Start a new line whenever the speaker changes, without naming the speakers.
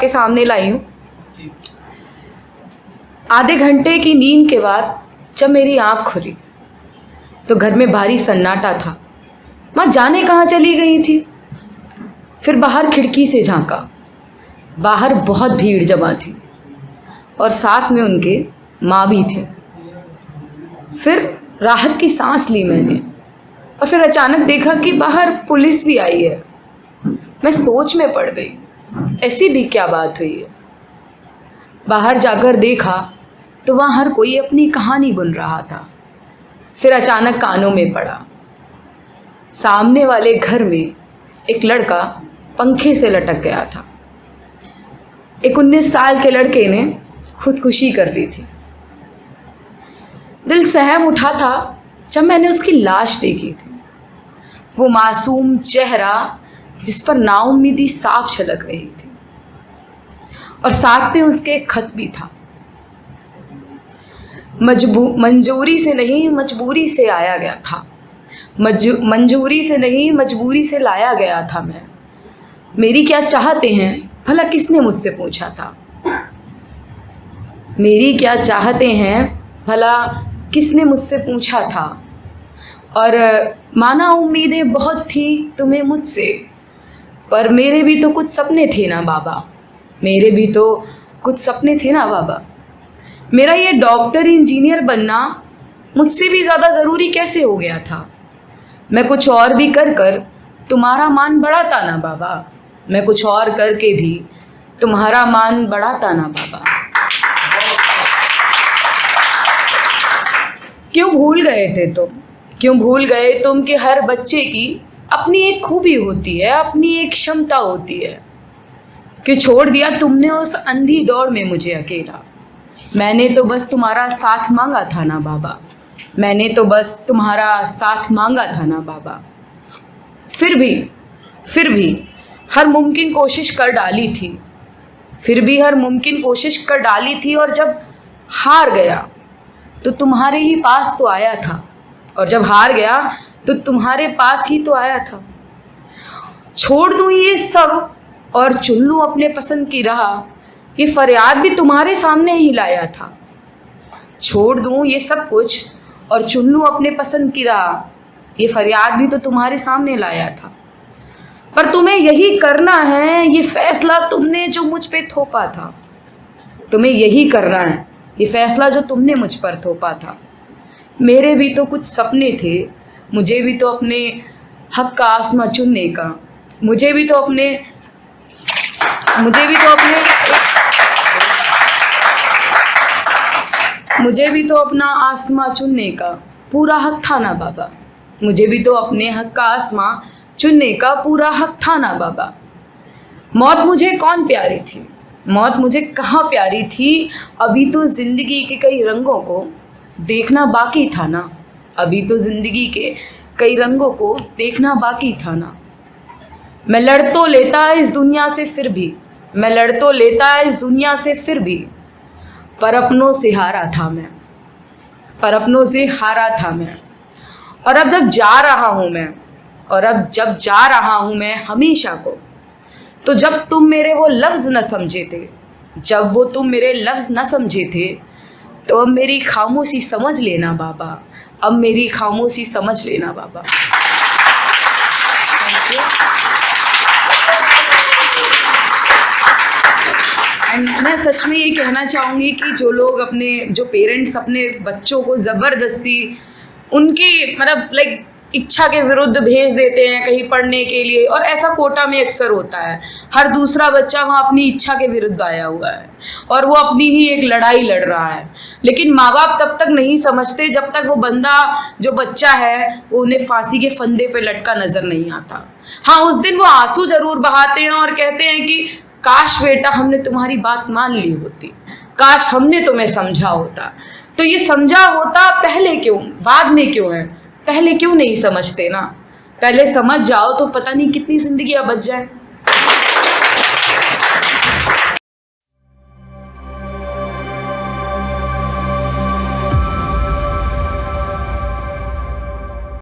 आपके सामने लाई हूँ। आधे घंटे की नींद के बाद जब मेरी आँख खुली तो घर में भारी सन्नाटा था। माँ जाने कहाँ चली गई थी। फिर बाहर खिड़की से झांका, बाहर बहुत भीड़ जमा थी और साथ में उनके माँ भी थे। फिर राहत की सांस ली मैंने और फिर अचानक देखा कि बाहर पुलिस भी आई है। मैं सोच में पड़ गई, ऐसी भी क्या बात हुई है। बाहर जाकर देखा तो वहाँ हर कोई अपनी कहानी बुन रहा था। फिर अचानक कानों में पड़ा, सामने वाले घर में एक लड़का पंखे से लटक गया था। एक 19 साल के लड़के ने खुदकुशी कर ली थी। दिल सहम उठा था जब मैंने उसकी लाश देखी थी। वो मासूम चेहरा जिस पर नाउम्मीदी साफ झलक रही थी और साथ में उसके एक खत भी था। मंजूरी से नहीं मजबूरी से आया गया था, मंजूरी से नहीं मजबूरी से लाया गया था मैं। मेरी क्या चाहते हैं भला किसने मुझसे पूछा था। मेरी क्या चाहते हैं भला किसने मुझसे पूछा था। और माना उम्मीदें बहुत थी तुम्हें मुझसे, पर मेरे भी तो कुछ सपने थे ना बाबा, मेरे भी तो कुछ सपने थे ना बाबा। मेरा ये डॉक्टर इंजीनियर बनना मुझसे भी ज़्यादा ज़रूरी कैसे हो गया था। मैं कुछ और भी कर कर तुम्हारा मान बढ़ाता ना बाबा, मैं कुछ और करके भी तुम्हारा मान बढ़ाता ना बाबा। क्यों भूल गए थे तुम, क्यों भूल गए तुम कि हर बच्चे की अपनी एक खूबी होती है, अपनी एक क्षमता होती है। कि छोड़ दिया तुमने उस अंधी दौड़ में मुझे अकेला। मैंने तो बस तुम्हारा साथ मांगा था ना बाबा, मैंने तो बस तुम्हारा साथ मांगा था ना बाबा। फिर भी हर मुमकिन कोशिश कर डाली थी, फिर भी हर मुमकिन कोशिश कर डाली थी। और जब हार गया तो तुम्हारे ही पास तो आया था, और जब हार गया तो तुम्हारे पास ही तो आया था। छोड़ दूँ ये सब और चुन लूँ अपने पसंद की राह, ये फरियाद भी तुम्हारे सामने ही लाया था। छोड़ दूँ ये सब कुछ और चुन लूँ अपने पसंद की राह, ये फरियाद भी तो तुम्हारे सामने लाया था। पर तुम्हें यही करना है, ये फैसला तुमने जो मुझ पे थोपा था। तुम्हें यही करना है, ये फैसला जो तुमने मुझ पर थोपा था। मेरे भी तो कुछ सपने थे, मुझे भी तो अपने हक का आसमां चुनने का, मुझे भी तो अपना आसमां चुनने का पूरा हक था ना बाबा, मुझे भी तो अपने हक का आसमां चुनने का पूरा हक था ना बाबा। मौत मुझे कौन प्यारी थी, मौत मुझे कहाँ प्यारी थी। अभी तो ज़िंदगी के कई रंगों को देखना बाकी था ना, अभी तो ज़िंदगी के कई रंगों को देखना बाकी था ना। मैं लड़ तो लेता इस दुनिया से फिर भी, मैं लड़ तो लेता इस दुनिया से फिर भी, पर अपनों से हारा था मैं, पर अपनों से हारा था मैं। और अब जब जा रहा हूँ मैं, और अब जब जा रहा हूँ मैं हमेशा को, तो जब तुम मेरे वो लफ्ज़ न समझे थे, जब वो तुम मेरे लफ्ज़ न समझे थे, तो अब मेरी खामोशी समझ लेना बाबा, अब मेरी खामोशी समझ लेना बाबा। एंड मैं सच में ये कहना चाहूँगी कि जो पेरेंट्स अपने बच्चों को ज़बरदस्ती उनकी लाइक इच्छा के विरुद्ध भेज देते हैं कहीं पढ़ने के लिए, और ऐसा कोटा में अक्सर होता है। हर दूसरा बच्चा वहाँ अपनी इच्छा के विरुद्ध आया हुआ है और वो अपनी ही एक लड़ाई लड़ रहा है। लेकिन माँ बाप तब तक नहीं समझते जब तक वो बंदा जो बच्चा है वो उन्हें फांसी के फंदे पे लटका नज़र नहीं आता। हाँ, उस दिन वो आंसू ज़रूर बहाते हैं और कहते हैं कि काश बेटा हमने तुम्हारी बात मान ली होती, काश हमने तुम्हें समझा होता। तो ये समझा होता पहले क्यों, बाद में क्यों है, पहले क्यों नहीं समझते ना। पहले समझ जाओ तो पता नहीं कितनी ज़िंदगियाँ बच जाए।